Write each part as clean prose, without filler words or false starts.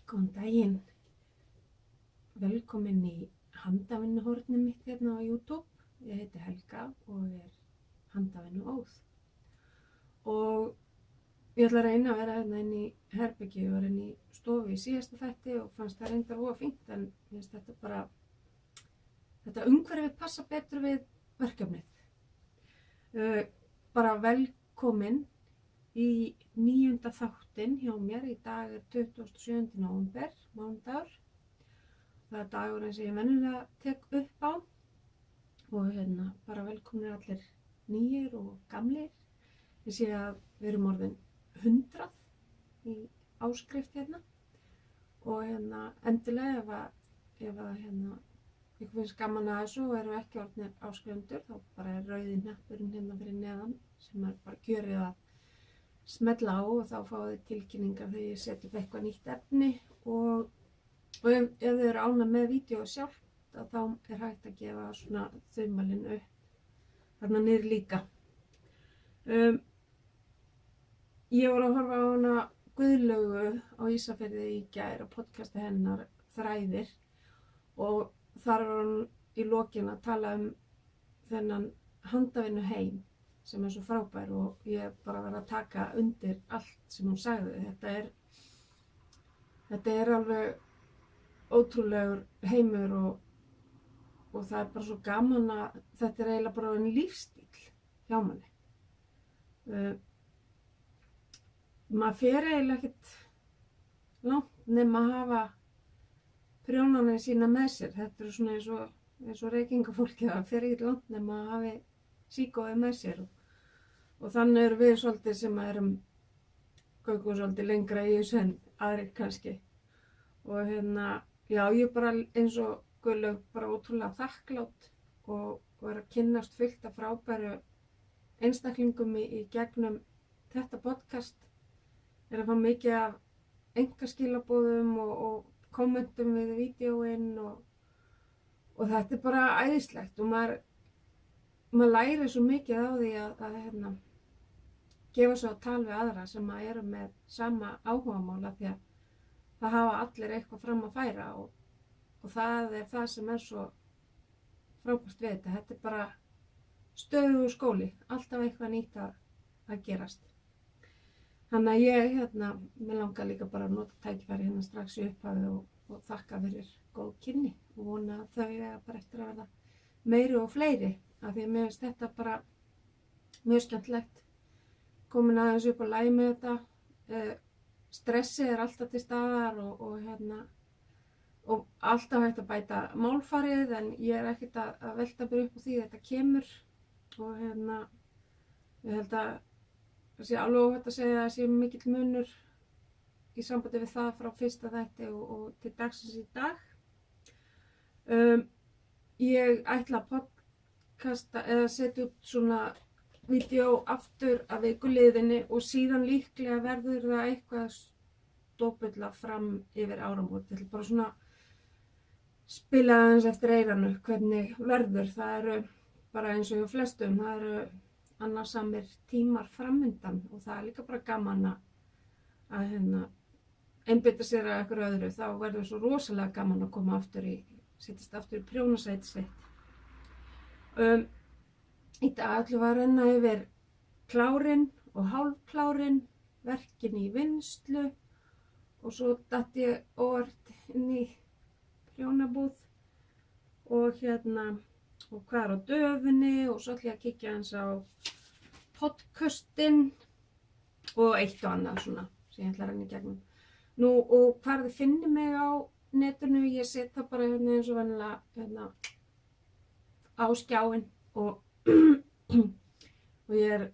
Góðan daginn, velkomin í handavinnuhornið mitt hérna á YouTube. Ég heiti Helga og er handavinnuóð. Og ég ætla að reyna að vera hérna inn í herbergi og inn í stofu í síðasta þætti og fannst það reyndar voða fínt, en ég finnst þetta umhverfið passa betur við verkefnið. Bara velkomin í 9. þáttinn hjá mér. Í dag er 27. nóvember, mánudagur. Það er dagurinn sem ég venjulega tek upp á. Og bara velkomin allir nýir og gamlir. Ég sé að við erum orðin 100 í áskrift hérna. Og endilega ef ykkur finnst gaman að þessu og eru ekki orðnir áskrifendur, þá bara er rauði hnappurinn hérna fyrir neðan sem er bara kjörið að smella á og þá fáið þið tilkynningar þegar ég setja upp eitthvað nýtt efni og ef þið eru ánægð með vídeóið sjálft, þá er hægt að gefa svona þumalinn upp þarna niður líka. Ég var að horfa á hana Guðlaugu á Ísafirði í gær á podcasti hennar Þræðir og þar var hún í lokin að tala þennan handavinnu heim sem er svo frábær og ég bara verið að taka undir allt sem hún sagði. Þetta er alveg ótrúlegur heimur og það er bara svo gaman að þetta er eiginlega bara en lífstíl hjá manni. Maður fer eiginlega ekkert langt nema að hafa prjónana sína með sér. Þetta er svona eins og reykingafólkið, það fer ekkert langt nema að hafi síkóið með sér og þannig erum við svolítið sem erum göngum svolítið lengra í þessu en aðrir kannski og já, ég bara eins og Guðlaug bara ótrúlega þakklátt og er að kynnast fullt af frábæru einstaklingum í gegnum þetta podcast, er að fá mikið af einkaskilaboðum og kommentum við vídeóin og þetta er bara æðislegt og maður lærir svo mikið á því að gefa svo að tala við aðra sem eru með sama áhugamála því að það hafa allir eitthvað fram að færa og það er það sem er svo frábært við þetta. Þetta er bara stöðugur skóli, alltaf eitthvað nýtt að gerast. Þannig að ég mig langar líka bara að nota tækifæri strax í upphafi og þakka fyrir góð kynni og vona að þau eiga bara eftir að verða meiri og fleiri. Af því að mér finnst þetta bara mjög skemmtilegt, komin aðeins upp á lagi með þetta, stressið er alltaf til staðar og alltaf hægt að bæta málfarið en ég er ekkert að velta mér upp á því þetta kemur og ég held að það sé alveg óhætt að segja að það sé mikill munur í sambandi við það frá fyrsta þætti og til dagsins í dag. Ég ætla að podcasta eða setja út svona vídeó aftur að vikuliðinni og síðan líklega verður það eitthvað stópulla fram yfir áramót. Þetta er bara svona spila aðeins eftir eyranu hvernig verður. Það eru bara eins og hjá flestum, það eru annarsamir tímar framundan og það er líka bara gaman að einbeita sér að eitthvað öðru. Þá verður svo rosalega gaman að koma setjast aftur í prjónasæti sitt. Í dag ætlum við að renna yfir klárinn og hálfklárinn, verkin í vinnslu og svo datt ég óvart inn í prjónabúð og og hvað er á döfunni og svo ætlum ég að kíkja eins á podcastinn og eitt og annað svona sem ég ætla að renna í gegnum. Nú og hvar þið finnir mig á netinu, ég set það bara eins og venjulega á skjáinn og ég er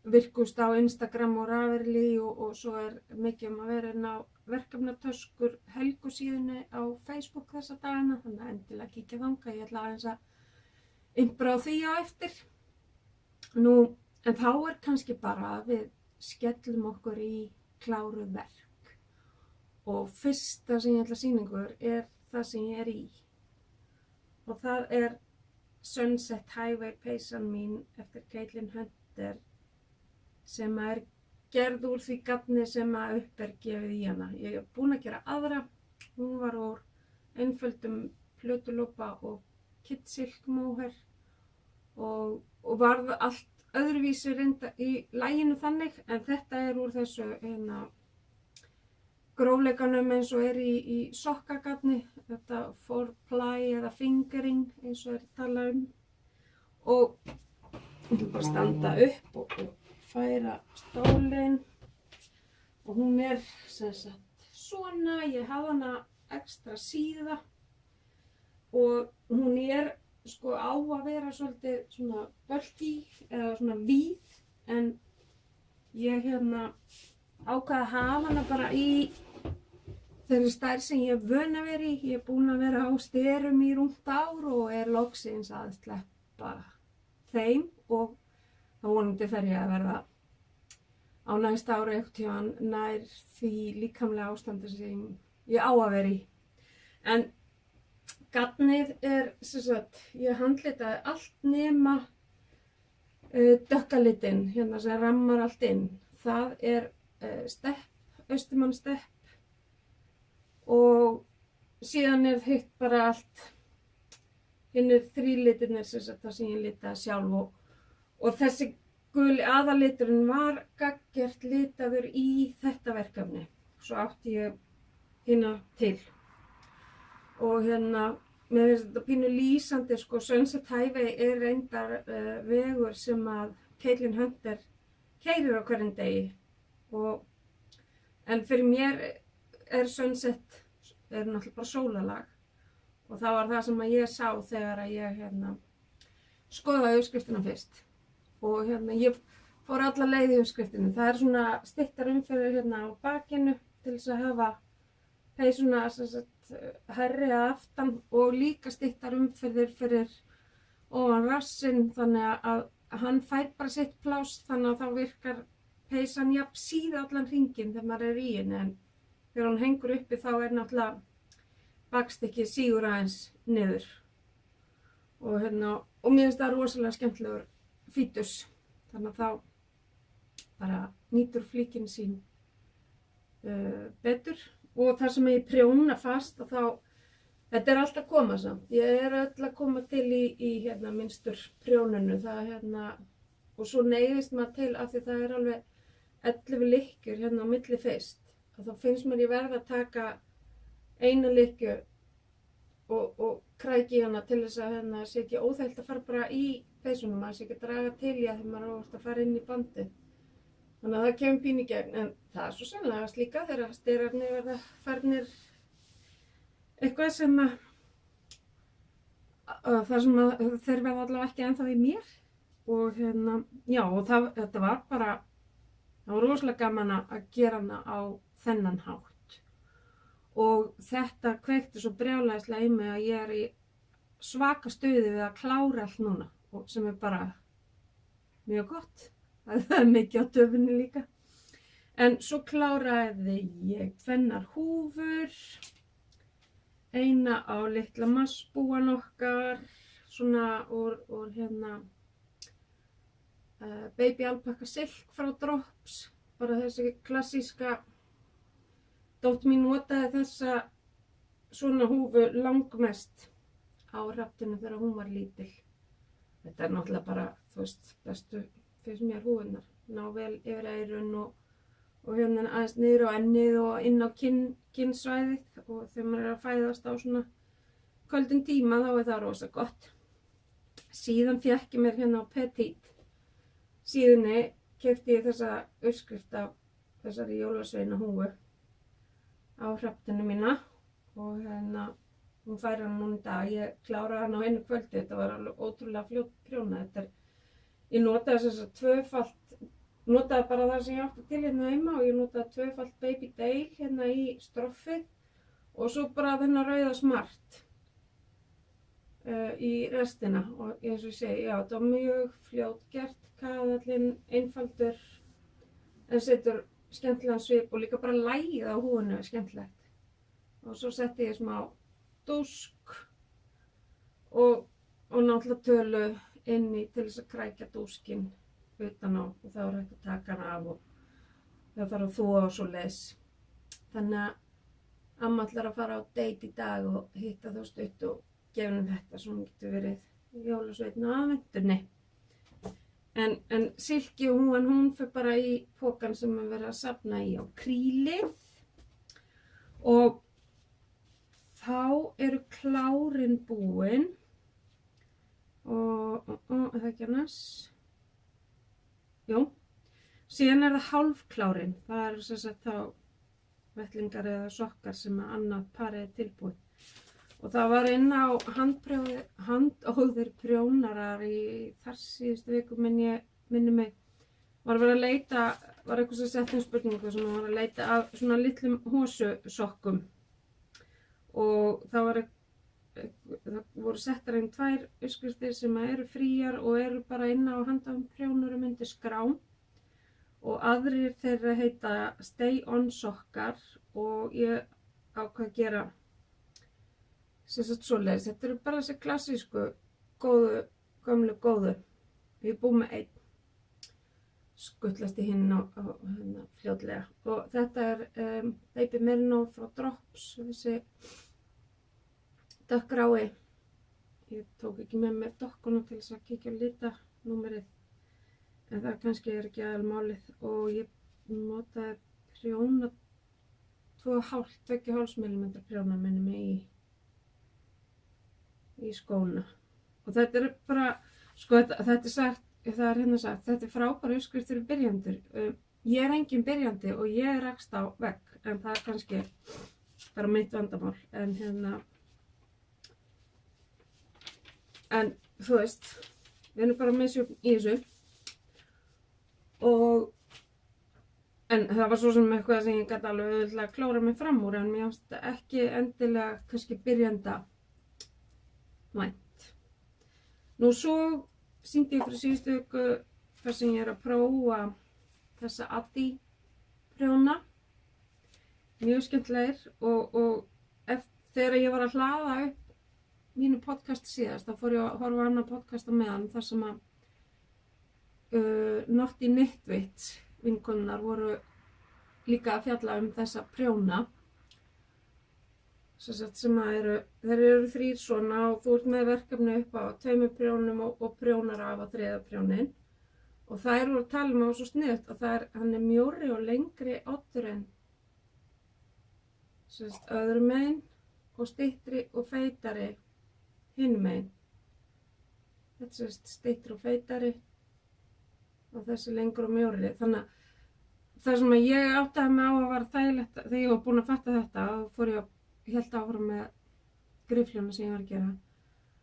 virkust á Instagram og Ravelli og svo er mikið að vera inn á verkefnatöskur Helgu síðunni á Facebook þessa dagana, þannig að endilega kíkja þangað. Ég ætla aðeins að innbra á því á eftir. Nú, en þá er kannski bara að við skellum okkur í kláruð verk og fyrsta sem ég ætla að sýna ykkur er það sem ég er í og það er Sunset Highway peysan mín eftir Caitlin Hunter sem er gerð úr því gatni sem að upp gefið í hana. Ég er búin að gera aðra. Hún var úr einföldum plötulopa og kitsilk móher og varð allt öðruvísi reynda í laginu þannig, en þetta úr þessu grófleikanum eins og í sokkagatni, þetta four-ply eða fingering eins og talað og ég vil bara standa upp og færa stólinn og hún sem sagt svona, ég hafði hana ekstra síða og hún sko á að vera svolítið svona bulky eða svona víð, en ég ákvað að hafa hana bara í þeirri stærð sem ég vön að vera í. Ég er búin að vera á styrum í rúmt ár og loksins að sleppa þeim og þá vonandi fer ég að verða á næsta ári einhvern tímann nær því líkamlega ástandi sem ég á að vera í. En gatnið sem sagt, ég handlitaði allt nema dökka litinn, hérna sem rammar allt inn. Það stepp, Austumann stepp og síðan hitt bara allt, hinnir þrílitirnir sem sagt það sem ég litaði sjálf og þessi guli aðaliturinn var gagngert litaður í þetta verkefni. Svo átti ég hina til. Og mér finnst þetta pínu lýsandi, sko, Sunset Highway reyndar vegur sem að Caitlin Hunter keyrir á hverjum degi. En fyrir mér Sunset náttúrulega bara sólarlag. Og það var það sem að ég sá þegar að ég skoðaði uppskriftina fyrst. Og ég fór alla leið í uppskriftinu. Það svona styttar umferðir á bakinu til þess að hafa peysuna hærri að aftan og líka styttar umferðir fyrir ofan rassinn, þannig að hann fær bara sitt pláss, þannig að þá virkar peysan jafn síða allan hringinn þegar maður í henni, en þegar hann hengur uppi þá náttúrulega bakstykkið sígur aðeins niður. Og mér finnst það rosalega skemmtilegur fítus, þannig að þá bara nýtur flíkin sín betur. Og þar sem ég prjóna fast og þá, þetta allt að koma samt. Ég öll að koma til í minnstur prjónunu. Og svo neyðist maður til af því það alveg 11 lykkjur á milli fyrst. Og þá finnst mér ég verða að taka eina lykkju og kræki í hana til þess að sé ekki óþægt að fara bara í peysunum. Maður sé ekki að draga til í þegar maður að fara inn í bandið. Þannig að það kemur pínu í gegn, en það svo sannlega líka þegar styrarnir verða farnir eitthvað sem þeir verða allavega ekki ennþá í mér. Og já, og þetta var bara, það var rosalega gaman að gera hana á þennan hátt. Og þetta kveikti svo brjálæðislega í mig að ég í svaka stuði við að klára allt núna, og sem bara mjög gott. Það mikið á döfunni líka. En svo kláraði ég tvennar húfur, eina á litla massbúan okkar, svona úr baby alpaka silk frá Drops, bara þessi klassíska. Dóttir mín notaði þessa svona húfu langmest á hrafninu þegar hún var lítil. Þetta náttúrulega bara, þú veist, bestu finnst mér húfunar, ná vel yfir eyrun og aðeins niður á ennið og inn á kinnsvæðið, og þegar maður að fæðast á svona köldum tíma þá það rosa gott. Síðan fékk ég mér á Petit síðunni, keypti ég þessa uppskrift af þessari jólasveina húfu á hrafninu mína og hún fær hana núna í dag. Ég kláraði hana á einu kvöldi, þetta var alveg ótrúlega fljótt prjóna. Ég notaði þess að tvöfalt, notaði bara það sem ég átti til heima og ég notaði tvöfalt Baby Dale í stroffið og svo bara þennan rauða smart í restina. Og eins og ég segi, já, þetta var mjög fljótt gert, kaðallinn einfaldur en setur skemmtilegan svip og líka bara lagið á húfunu skemmtilegt. Og svo setti ég smá dúsk og náttúrulega tölu inni til þess að krækja dúskinn utan á, og þá hægt að taka hana af það þarf að þvo og svoleiðis. Þannig að amma ætlar að fara á date í dag og hitta þá stutt og gefa henni þetta svo hún getur verið jólasveinn á aðventunni. En Silki hún fyrir bara í pokann sem að vera að safna í á krílið og þá eru klárin búin og er það ekki annars? Jú, síðan er það hálfklárin, það eru sem sagt þá vettlingar eða sokkar sem að annað parið er tilbúið. Og það var inn á handóðir prjónarar í þar síðustu viku minni mig. Var verið að leita, var eitthvað sem sett spurningu sem var að leita af svona litlum hósusokkum. Og það voru settar inn 2 uppskriftir sem eru fríar og eru bara inn á handóðum prjónarum undir skrá. Og aðrir þeirra heita Stay On sokkar og ég ákvað að gera sem sagt svoleiðis. Þetta eru bara þessi klassísku, gömlu góðu. Ég er búið með 1. Skuttlast í hinn á fljótlega. Og þetta er Baby Merino frá Drops, þessi dökkgrái. Ég tók ekki með mér dokkuna til þess að kíkja á litanúmerið. En það kannski er ekki aðalmálið. Og ég notaði prjóna 2,5 mm prjóna minni mig í skóna. Og þetta er bara, sko þetta er sagt, það er hérna sagt, þetta er frábæra uppskrift fyrir byrjandur. Ég er engin byrjandi og ég rakst á vegg, en það er kannski bara mitt vandamál. En þú veist, við erum bara misjöfn í þessu. En það var svo sem eitthvað sem ég gæti alveg auðvitað að klóra mig fram úr, en mér finnst ekki endilega kannski byrjanda vænt. Nú svo sýndi ég fyrir síðustu viku þar sem ég er að prófa þessa Addi prjóna. Mjög skemmtilegir og þegar ég var að hlaða upp mínu podcast síðast, þá fór ég að horfa á annan podcast á meðan þar sem að Naughty Knitwits vinkonunnar voru líka að fjalla þessa prjóna. Sem að þeir eru 3 svona og þú ert með verkefni upp á 2 prjónum og prjónar af á 3. prjónin. Og þær voru að tala um á svo sniðugt að hann er mjórri og lengri oddur en öðrum megin og styttri og feitari hinum megin. Þetta styttri og feitari og þessi lengur og mjórri. Þannig að það sem að ég áttaði mig á að var þægilegt þegar ég var búin að fatta þetta og fór ég að hélt áfram með grifljóna sem ég var að gera.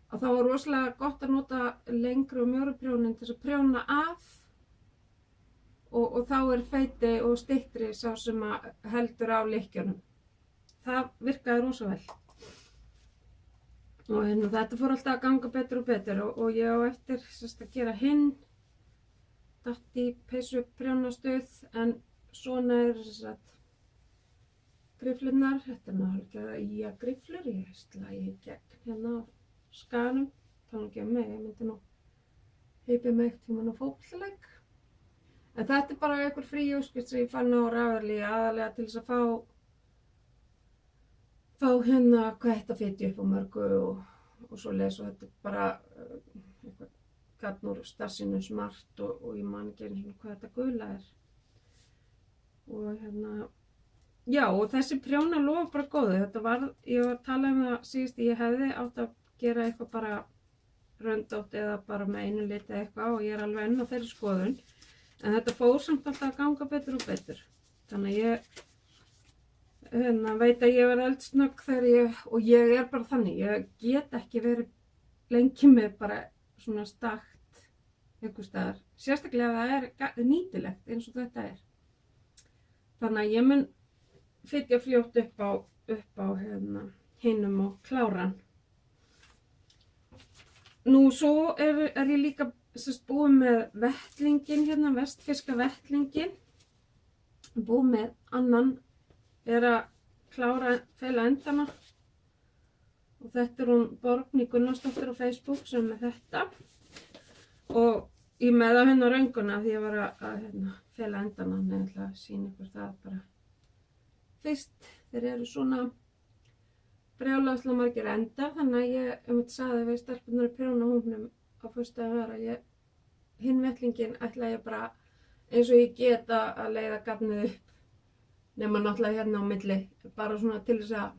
Og þá var rosalega gott að nota lengri og mjóri prjónin til að prjóna af og þá er feiti og styttri sá sem að heldur á lykkjunum. Það virkaði rosa vel. Og þetta fór alltaf að ganga betur og betur og ég á eftir að gera hinn datt í peysu prjónastuð en svona griflurnar, þetta er náttúrulega í að griflur, ég slægi í gegn hérna á skanum, þannig ekki að mig, ég myndi nú heipi mig tíman á fótboltaleik. En þetta er bara einhver frí uppskrift sem ég fann á Ravelli aðalega til þess að fá hérna kvettafiti upp á mörgu og svoleiðis og þetta er bara eitthvað gatn úr stassinu Smart og ég man ekki einu svona hvað þetta gula er. Og já, og þessi prjóna lofa bara góðu. Ég var að tala um það síðust, ég hefði átt að gera eitthvað bara röndótt eða bara með einu lit eða eitthvað og ég er alveg enn á þeirri skoðun. En þetta fór samt alltaf að ganga betur og betur. Þannig að ég veit að ég verði eldsnögg þegar og ég er bara þannig, ég get ekki verið lengi með bara svona stakt einhvers staðar. Sérstaklega ef það er nýtilegt eins og þetta er. Þannig að ég mun flytja fljótt upp á hinum og kláran. Nú svo er ég líka búið með vettlingin vestfirska vettlingin. Búið með annan, er að klára feila endana. Og þetta er hún Borgný Gunnarsdóttir á Facebook sem er með þetta. Og ég með það hérna á rönguna því ég var að fela endana, en ég ætla að sýna ykkur það bara fyrst. Þeir eru svona brjálæðislega margir endar, þannig að ég sagði við stelpurnar í prjónahópnum á föstudaginn að hinn vettlinginn ætla ég bara eins og ég get að leiða gatnið upp, nema náttúrulega hérna á milli, bara svona til þess að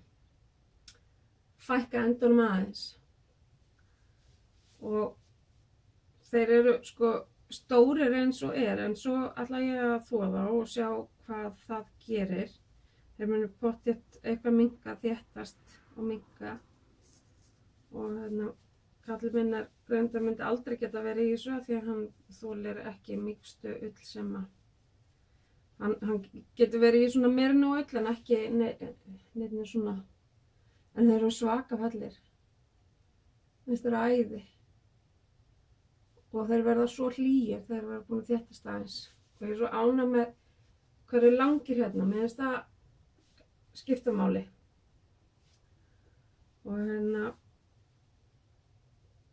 fækka endunum aðeins. Og þeir eru sko stórir eins og en svo ætla ég að þvoða og sjá hvað það gerir. Þeir munu pottþétt eitthvað minnka, þéttast og minnka. Og kallinn minn reyndar myndi aldrei geta verið í þessu því að hann þolir ekki mýkstu ull sem að hann getur verið í svona merino ull en ekki neitt svona. En þeir eru svaka fallir. Þeir eru æði. Og þeir verða svo hlýir þegar þeir verða búin að þéttast aðeins. Og ég er svo ánægð með hvað eru langir hérna, mér finnst það skipta máli.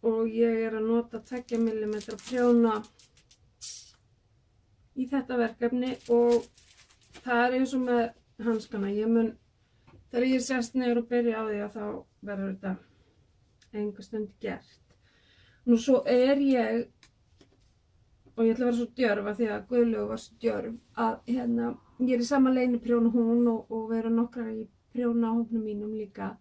Og ég er að nota 2 mm prjóna í þetta verkefni og það er eins og með hanskana. Þegar ég sest niður og byrja á því að þá verður þetta enga stund gert. Nú svo er ég, og ég ætla að vera svo djörf að því að Guðlaugur var svo djörf, að ég er í sama leiniprjóna hún og við erum nokkrar í prjónahópnum mínum líka.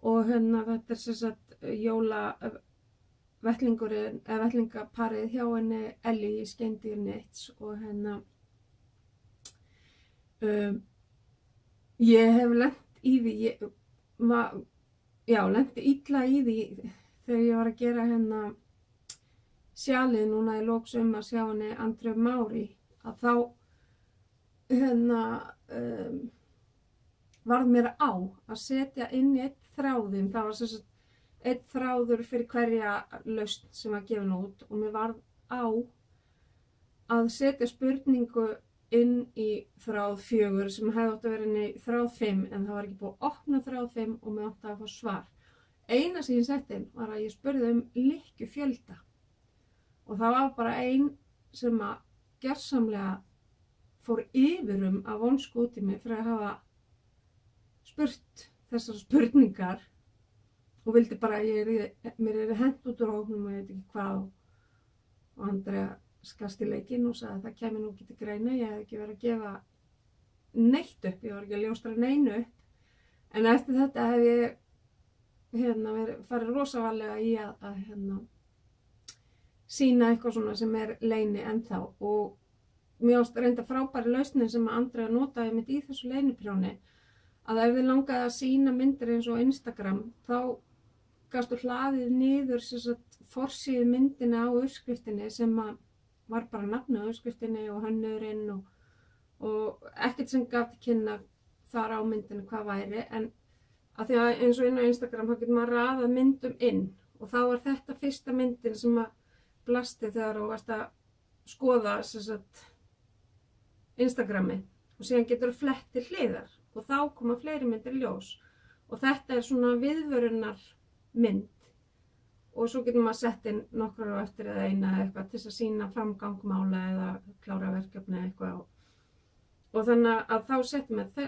Og þetta er sem sagt jólavettlingurinn, eða vettlingaparið hjá henni Elli í Skeindir Knits og ég hef lent í því, lenti illa í því þegar ég var að gera sjalið núna í lok sumars hjá henni Andreu Mári, að þá varð mér á að setja inn í einn þráðinn. Það var sem sagt einn þráður fyrir hverja lausn sem var gefin út og mér varð á að setja spurningu inn í þráð 4 sem hefði átt að vera inn í þráð 5 en það var ekki búið að opna þráð 5 og mér átti að fá svar. Eina sem ég setti inn var að ég spurði lykkjufjölda og það var bara ein sem að gersamlega fór yfir af vonsku út í mig fyrir að hafa spurt þessar spurningar og vildi bara að mér hent út úr hópnum og ég veit ekki hvað og Andrea skast í leikinn og sagði að það kæmi nú ekki til greina, ég hef ekki verið að gefa neitt upp, ég var ekki að ljóstra neinu upp en eftir þetta hef ég farið rosavarlega í að sýna eitthvað svona sem er leyni ennþá og mér ást reynda frábæri lausnin sem að Andrea notaði mitt í þessu leyniprjóni að ef þið langaði að sýna myndir eins og Instagram þá gastu hlaðið niður forsíðu myndina á uppskriftinni sem að var bara nafnið á uppskriftinni og hönnurinn og ekkert sem gaf til kynna þar á myndinu hvað væri en að því að eins og inn á Instagram þá getur maður raðað myndum inn og þá var þetta fyrsta myndin sem að blasti þegar þú varst að skoða Instagrami og síðan getur þú flett til hliðar og þá koma fleiri myndir í ljós og þetta er svona viðvörunar mynd og svo getur maður sett inn nokkrar á eftir eða eina eða eitthvað til þess að sýna framgangmála eða klára verkefni eitthvað og þannig að þá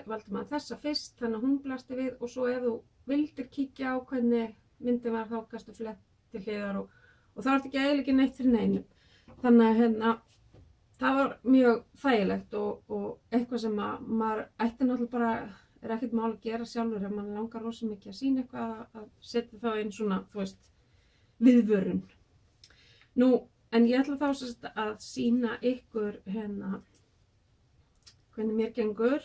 valdi maður þessa fyrst þannig að hún blasti við og svo ef þú vildir kíkja á hvernig myndin var þá gastu flett til hliðar og þá ertu ekki eiginlega ekki neitt fyrir neinum. Þannig að það var mjög þægilegt og eitthvað sem að maður ætti náttúrulega bara er ekkert mál að gera sjálfur ef maður langar rosa mikið að sýna eitthvað að setja þá inn svona, þú veist, viðvörun. Nú, en ég ætla þá að sýna ykkur hvernig mér gengur.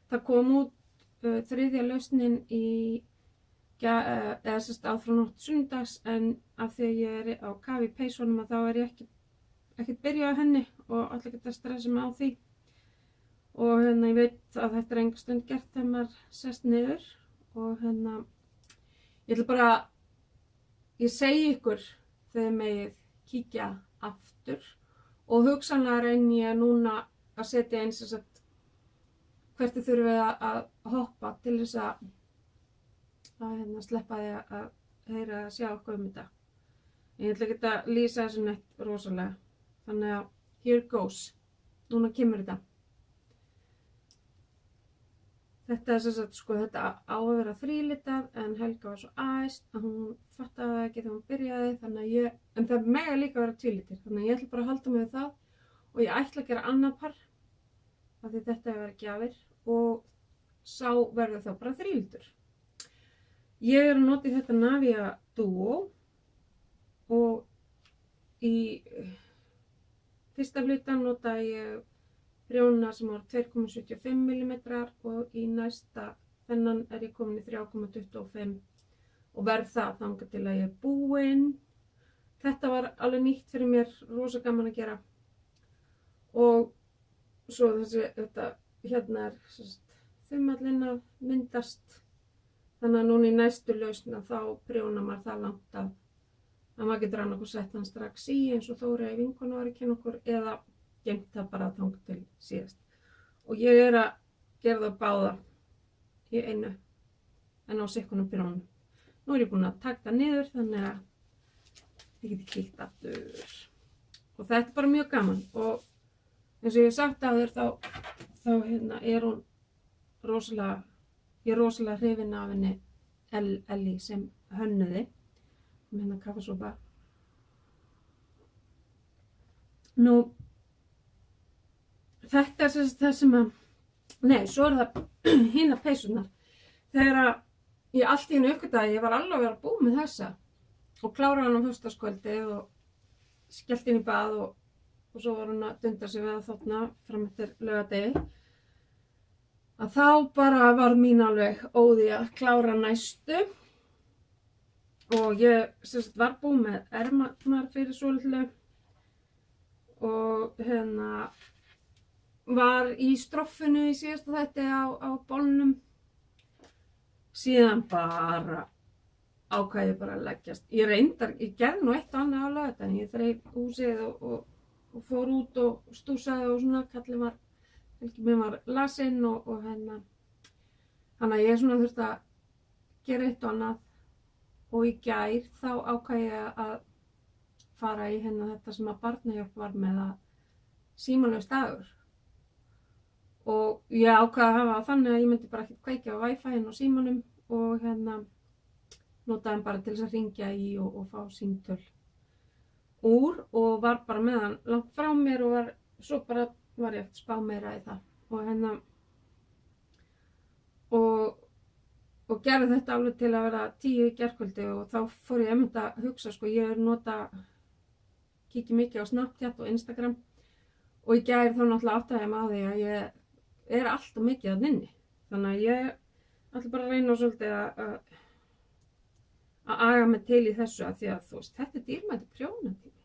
Það kom út þriðja lausnin eða aðfranótt sunnudags en af því að ég er á kafi í peysunum að þá er ég ekkert byrjað á henni og alltaf geta að stressa mig á því og ég veit að þetta er enga stund gert þegar maður sest niður og ég ætla bara ég segi ykkur þegar megið kíkja aftur og hugsanlega reyni ég núna að setja eins og hvert þið þurfið að hoppa til þess að sleppa því að heyra að sjá okkur þetta. Ég ætla ekki að lýsa þessu neitt rosalega. Þannig að here goes. Núna kemur þetta. Þetta er sem sagt, sko, þetta á að vera 3 litað en Helga var svo æst að hún fattaði það ekki þegar hún byrjaði, þannig að en það mega líka vera 2 litir, þannig að ég ætla bara að halda mig við það og ég ætla að gera annað par af því þetta er að vera gjafir og sá verður þá bara 3 litur. Ég er að nota í þetta Navia Duo og í fyrsta hlutan nota ég prjóna sem var 2,75 mm og í næsta þennan er ég komin í 3,25 og verð það þangað til að ég er búin. Þetta var alveg nýtt fyrir mér, rosa gaman að gera. Og svo þetta hérna er þumallinn að myndast. Þannig að núna í næstu lausn þá prjóna maður það langt að maður getur annað og sett hann strax í eins og Þórey vinkona var að kenna okkur eða geymt það bara þangað til síðast. Og ég er að gera það báða í einu en á sikkunum prjónum. Nú er ég búin að taka það niður þannig að ég geti kíkt aftur. Og þetta er bara mjög gaman og eins og ég hef sagt að þér þá hérna er hún rosalega, ég er rosalega hrifin af henni Elli sem hönnuði. Hérna kaffisopa. Nú þetta er það sem að, nei, svo er það hina peysurnar. Þegar að ég allt í einu uppgötaði, ég var alveg að vera búin með þessa og kláraði hann á föstudagskvöldið og skellt inn í bað og svo var hann að dunda sig við að þóttna fram eftir laugardegi. Að þá bara var mín alveg óði að klára næstu og ég var búin með ermarnar fyrir svolítið og hérna var í stroffinu í síðasta þætti á bólnum. Síðan bara ákvað ég bara að leggjast. Ég gerði nú eitt og annað á laugardaginn. Ég þreif húsið og fór út og stúsaði og svona. Kallinn var lasinn og hérna. Þannig að ég svona þurfti að gera eitt og annað. Og í gær þá ákvað ég að fara í hérna þetta sem að Barnahjálp var með að símalaus dagur. Og ég ákvað að hafa það þannig að ég myndi bara ekki kveikja á Wi-Fi á símanum og hérna notaði hann bara til þess að hringja í og fá símtöl úr og var bara með hann langt frá mér og svo bara var ég eftir spá meira í það og hérna og gerði þetta alveg til að vera 10 í gærkvöldi og þá fór ég einmitt að hugsa, sko, ég kíki mikið á Snapchat og Instagram og í gær þá náttúrulega áttaði ég mig á því að ég er alltaf mikið að inni. Þannig að ég ætla bara að reyna svolítið að aga mig til í þessu að því að þú veist, þetta er dýrmætur prjónatími.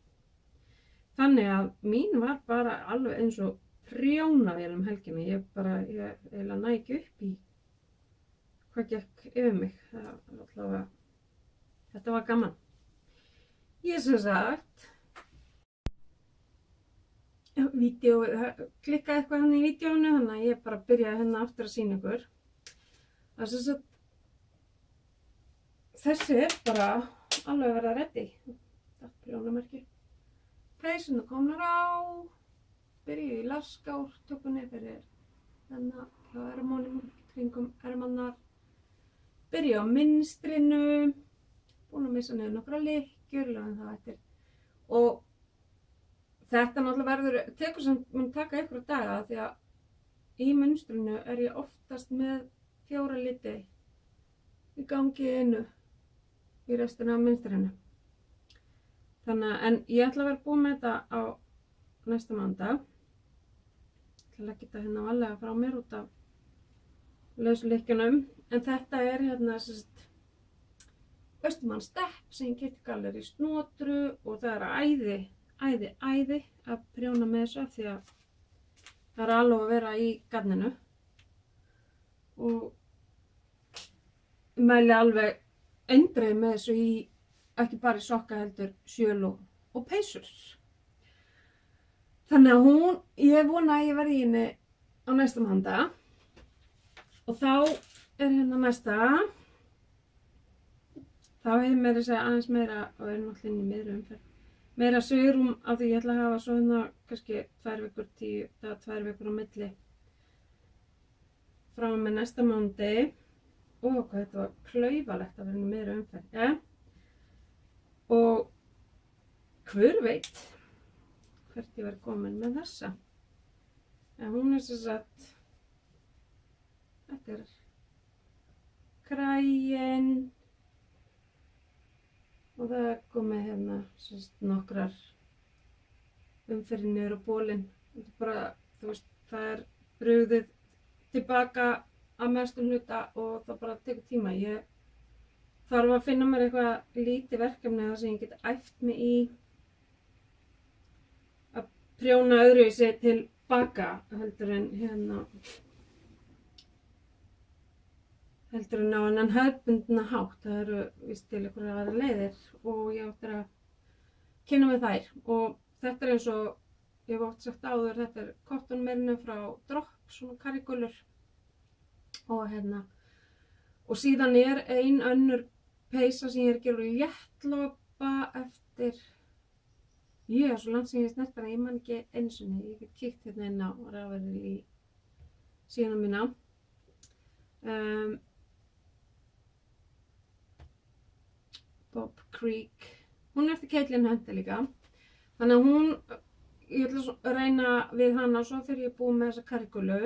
Þannig að mín var bara alveg eins og prjónavél helgina. Ég eiginlega næ ekki upp í hvað gekk yfir mig. Þetta var gaman. Ég sem sagt klikkaði eitthvað hann í vídeónu þannig að ég bara byrjaði hérna aftur að sýna ykkur. Þessi er bara alveg verið ready. Þetta prjónamerki. Peysurnar komnar á. Byrjuði í laskár, tökunni fyrir þennan hjá ermunum, kringum ermannar. Byrjuði á mynstrinu. Búin að missa niður nokkra lykkjur, lögum það eftir. Og þetta náttúrulega tekur sem mun taka ykkur daga því að í mynstrinu er ég oftast með 4 liti í gangi einu í restina af mynstrinu. Þannig að, en ég ætla að vera búin með þetta á næsta mánudag. Ég ætla að leggja þetta hérna varlega frá mér út af lauslykkjunum. En þetta er hérna Östumannsstepp sem ég keypti Gallerí Snotru og það er æði að prjóna með þessu því að það er alveg að vera í garninu og mæli alveg eindreið með þessu í ekki bara í sokka heldur sjöl og peysur. Þannig að ég vona að ég verði í henni á næsta mánudag og þá er hérna næsta. Þá hefur meira að segja aðeins meira og er náttúrulega inn í miðri umferð. meira svigrúm af því ég ætla að hafa svona kannski 2 vikur, 10 eða 2 vikur á milli frá með næsta mánudegi. Hvað þetta var klaufalegt að vera meira umferð. Ja. Og hver veit hvert ég verið komin með þessa. En hún sem sagt, þetta kraginn og það komið hérna sem sagt nokkrar umferðir niður á bólinn. Þetta bara, þú veist, það brugðið tilbaka að mestum hluta og það bara tekur tíma. Ég þarf að finna mér eitthvað lítið verkefni þar sem ég get æft mig í að prjóna öðruvísi tilbaka heldur en á annan hefðbundna hátt. Það eru víst til einhverjar aðrar leiðir og ég áttir að kynna með þær. Og þetta eins og ég hef oft sagt áður, þetta kottonmerinu frá Dropp, svona karríkullur. Og síðan ein önnur peysa sem ég að gera léttlopa eftir, ég svo langt sem ég snertar að ég man ekki einu sinni, ég get kíkt hérna inn á Ravelry í síðuna mína. Bob Creek, hún eftir Caitlin Hunter líka, þannig að ég ætla að reyna við hana svo þegar ég búið með þessa karríkullu.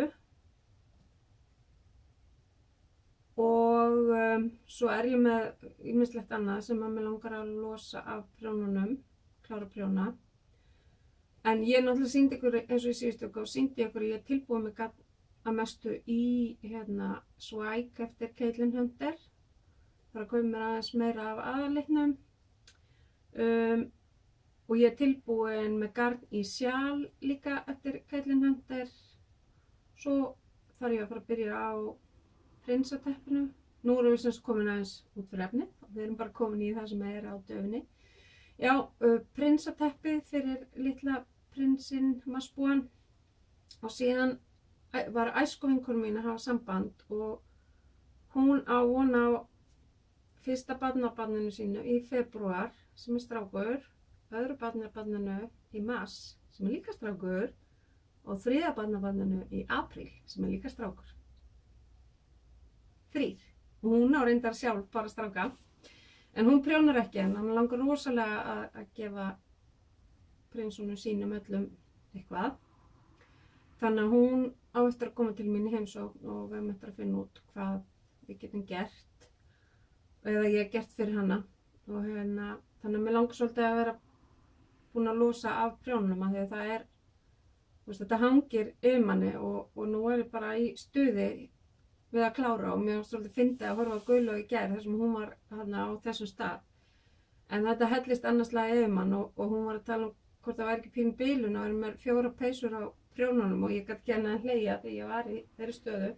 Og svo ég með ýmislegt annað sem að mig langar að losa af prjónunum, klára prjóna. En ég náttúrulega sýndi ykkur, eins og í síðustu viku, sýndi ykkur ég tilbúið mig að mestu í Swag eftir Caitlin Hunter. Bara komið mér aðeins meira af aðalitnum. Og ég tilbúin með garn í sjal líka eftir Caitlin Hunter. Svo þarf ég að fara að byrja á prinsateppinu. Nú erum við semst komin aðeins út fyrir efnið. Við erum bara komin í það sem á döfinni. Já, prinsateppið fyrir litla prinsinn Maspúan. Og síðan var æskuvinkona mín að hafa samband og hún á von á fyrsta barnabarninu sínu í febrúar sem strákur, öðru barnabarninu í mars sem líka strákur og þriðja barnabarninu í apríl sem líka strákur. 3. Og hún á reyndar sjálf bara stráka. En hún prjónar ekki en hann langar rosalega að gefa prinsunum sínum öllum eitthvað. Þannig að hún á eftir að koma til mín í heimsókn og við erum eftir að finna út hvað við getum gert. Eða ég hef gert fyrir hana. Og þannig að mér langar svolítið að vera búin að losa af prjónunum af því að það þetta hangir manni og nú ég bara í stuði við að klára og mér var svolítið fyndið að horfa á Gulu í gær þar sem hún var á þessum stað. En þetta hellist annarslega yfir mann og hún var að tala hvort það væri ekki pínu bilun og með 4 peysur á prjónunum og ég gat ekki annað að hlegja þegar ég var í þeirri stöðu.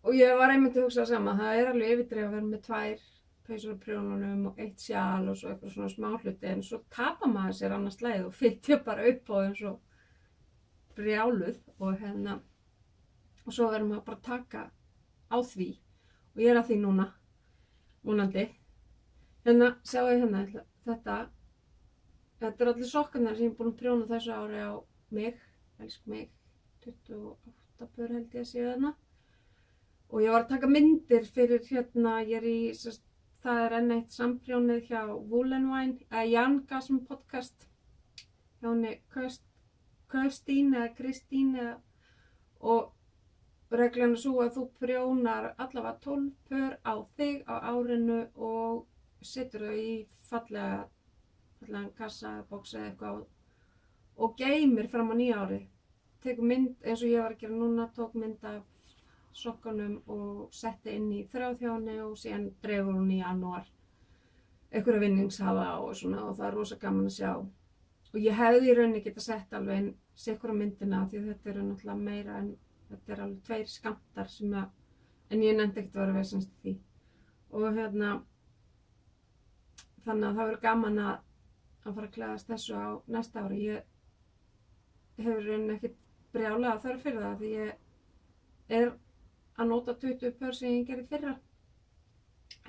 Og ég var einmitt að hugsa það sama, það alveg yfirdrifið að vera með 2 peysur á prjónunum og 1 sjal og svo eitthvað svona smáhluti en svo tapar maður sér annarslega og fyllti bara upp á eins og brjáluð og svo verðum við bara að taka á því og ég að því núna, vonandi. Sjáu ég þetta allir sokkarnir sem ég búin að prjóna þessu ári á mig, elsk mig, 28 pör held ég að séu þarna. Og ég var að taka myndir fyrir það enn eitt samprjónið hjá Woolenwine, Jan Gasm podcast, hjá henni Kristín og reglan svo að þú prjónar allavega 12 pör á þig á árinu og setur þau í fallegan kassa, box eða eitthvað og geymir fram á nýja ári. Tekur mynd eins og ég var að gera núna, tók mynd af sokkunum og setti inn í þráðhjáni og síðan dregur hún í janúar einhverja vinningshafa og svona og það rosa gaman að sjá. Og ég hefði í rauninni getað sett alveg inn sikkura myndina því þetta náttúrulega meira en þetta alveg 2 skammtar en ég nefndi ekkert að vera vesenst því. Og þannig að það verður gaman að fara að klæðast þessu á næsta ári. Ég hefur rauninni ekkert brjálega þörf fyrir það því ég að nota 20 pör sem ég gerði fyrra.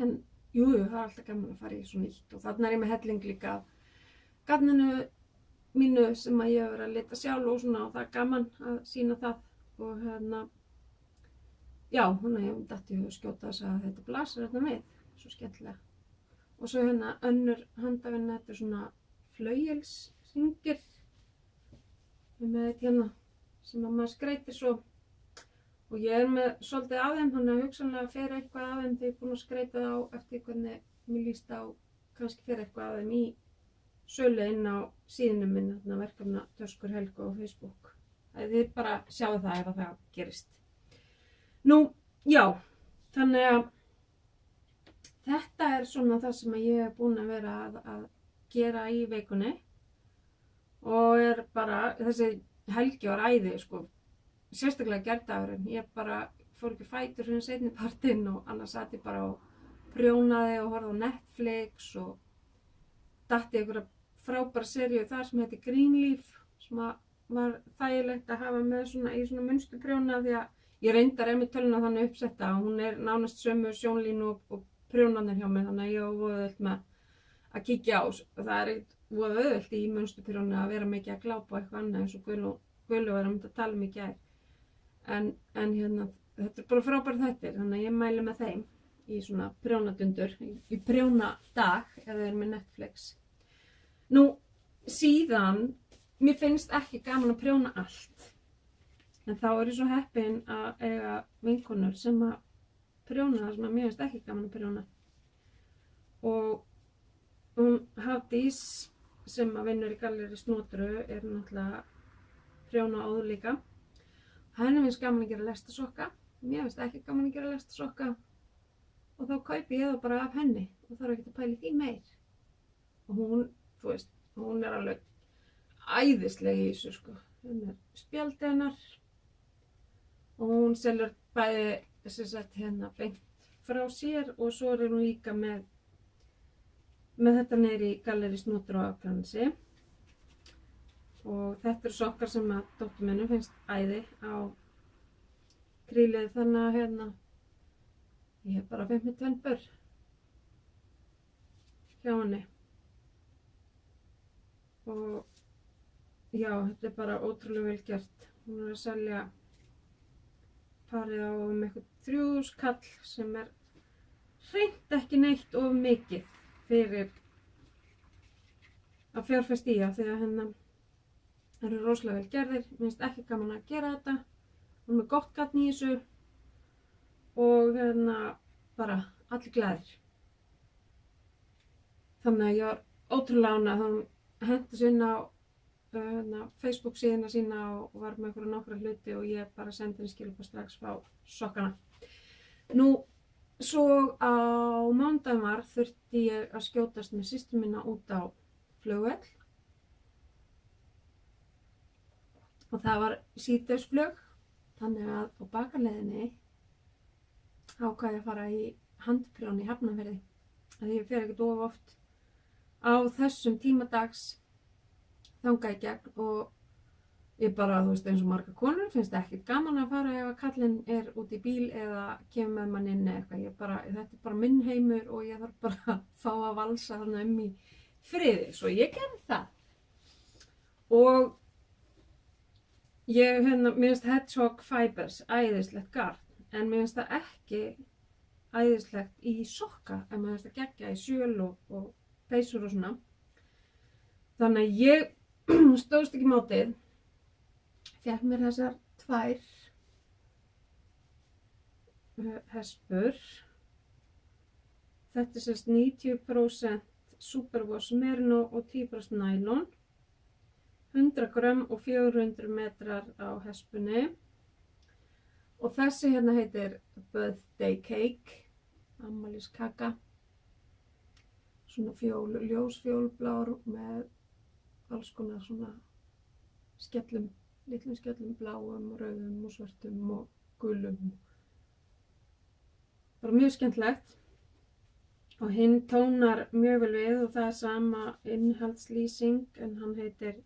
En jú, það alltaf gaman að fara í svo nýtt og þarna ég með helling líka garninu mínu sem að ég hef verið að lita sjálf og svona og það er gaman að sýna það og já, þannig að ég datt í hug að skjóta þess að þetta blasir hérna við, svo skemmtilega. Og svo hérna önnur handavinna, þetta er svona flauelshringir með þetta hérna sem að maður skreytir svo og ég er með svolítið af þeim, þannig að hugsanlega fer eitthvað af þeim þegar ég er búin að skreyta það á eftir hvernig mér líst á, kannski fer eitthvað af þeim í sölu inn á síðunum minn, þarna verkefna Töskur Helgu á Facebook. Þið bara sjáu það ef það gerist. Nú, já, þannig að þetta er svona það sem ég hef búin að vera að gera í vikunni og er bara, þessi helgi var æði, sko, sérstaklega gerdagurinn. Ég bara fór ekki fætur fyrir seinni partinn og annars satt ég bara og prjónaði og horfði á Netflix og datt í einhverja frábæra seríu þar sem heitir Greenleaf sem var þægilegt að hafa með svona í svona munsturprjóna því að ég reyndar með töluna þannig uppsetta og hún er nánast sömu sjónlínu og prjónarnir hjá mig þannig að ég á voðaðöld með að kíkja á og það er ekkert voðaðöld í munsturprjóna að vera mikið að glápa eitthvað annað eins og Gullu var að mynda að tala um í gær en hérna þetta er bara frábæra þættir þannig að ég mæli með þeim í svona prjónadundur í prjónadag ef þau eru með Netflix. Nú síðan mér finnst ekki gaman að prjóna allt en þá er ég svo heppin að eiga vinkonur sem að prjóna það sem að mér finnst ekki gaman að prjóna og Hafdís sem að vinnur í Galleri Snotru er náttúrulega prjóna áður líka. Henni finnst gaman að gera lestasokka, mér finnst ekki gaman að gera lestasokka og þá kaupi ég það bara af henni og þarf ekki að pæla því meir. Og hún, þú veist, hún er alveg æðisleg í þessu sko. Hún er spjaldið hennar og hún selur bæði sem sagt hérna beint frá sér og svo er hún líka með þetta niður í Galleri Snotru á Akranesi. Og þetta eru sokkar sem að dóttur minni finnst æði á krílið þannig að hérna ég hef bara fengt mér tvennbör hjá henni. Og já, þetta er bara ótrúlega vel gert. Hún er að selja parið á eitthvað 3.000 kall sem er hreint ekki neitt of mikið fyrir að fjárfesta í af því að hérna það eru rosalega vel gerðir, mér finnst ekki gaman að gera þetta. Hún er með gott gatn í þessu og hérna bara allir glæðir. Þannig að ég var ótrúlega ánægð að hún henti sér inn á Facebook síðuna sína og var með einhverja nokkra hluti og ég bara sendi henni skilaboð strax frá sokkana. Nú, svo á mánudaginn var þurfti ég að skjótast með systur mína út á flugvöll. Og það var síðdegisflug, þannig að á bakaleiðinni ákvað ég að fara í handprjón í Hafnarfirði. Því ég fer ekkert of oft á þessum tíma dags þangað í gegn og ég bara, þú veist, eins og margar konur finnst ekkert gaman að fara ef að kallinn er út í bíl eða kemur með mann inn eða eitthvað. Þetta er bara minn heimur og ég þarf bara að fá að valsa þarna í friði. Svo ég gerði það. Og ég mér finnst Hedgehog Fibers æðislegt garn, en mér finnst það ekki æðislegt í sokka, en mér finnst það geggja í sjöl og peysur og svona. Þannig að ég stóðst ekki mótið, fékk mér þessar 2 hespur. Þetta er sérst 90% Superwash merino og 10% nylon. 100 grömm og 400 metrar á hespunni. Og þessi hérna heitir Birthday Cake, afmæliskaka. Svona ljósfjólblár með alls konar svona skellum, litlum skellum, bláum, rauðum og svörtum og gulum. Bara mjög skemmtilegt. Og hinn tónar mjög vel við og það er sama innihaldslýsing en hann heitir